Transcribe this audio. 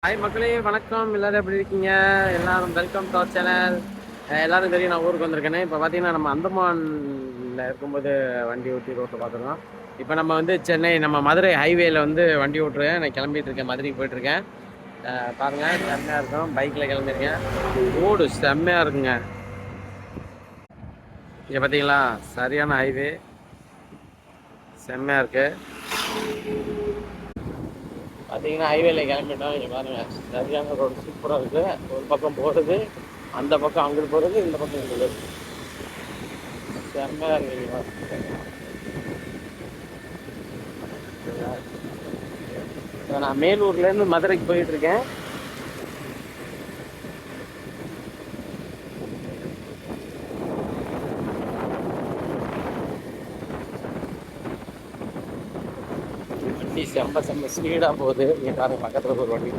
Hi மக்களே, வணக்கம். எல்லாரும் எப்படி இருக்கீங்க? எல்லாரும் வெல்கம் டு அவர் சேனல். எல்லாரும் தெரியும் நான் ஊருக்கு வந்திருக்கேன்னு. இப்போ பார்த்தீங்கன்னா நம்ம அந்தமான்ல இருக்கும்போது வண்டி ஓட்டி ரோட்டில் பார்த்துருக்கோம். இப்போ நம்ம வந்து சென்னை நம்ம மதுரை ஹைவேல வந்து வண்டி ஓட்டுறேன். நான் கிளம்பிட்டு இருக்கேன், மதுரைக்கு போயிட்டுருக்கேன். பாருங்கள், செம்மையாக இருக்கும். பைக்கில் கிளம்பியிருக்கேன். ரோடு செம்மையாக இருக்குங்க. இங்கே பார்த்தீங்களா, சரியான ஹைவே, செம்மையாக இருக்குது. பார்த்தீங்கன்னா ஹைவேல கிளம்பிட்டோம். இங்கே பாருங்கள், சரியான ரோடு சூப்பராக இருக்குது. ஒரு பக்கம் போகிறது, அந்த பக்கம் அங்கிட்டு போகிறது, இந்த பக்கம் இங்கே போகிறது. செம்மையாக இருக்குங்களா. நான் மேலூர்லேருந்து மதுரைக்கு போயிட்டுருக்கேன். வண்டி செம்ம ஸ்பீடாக போகுது. இங்கே பாருங்க, பக்கத்தில் ஒரு வண்டி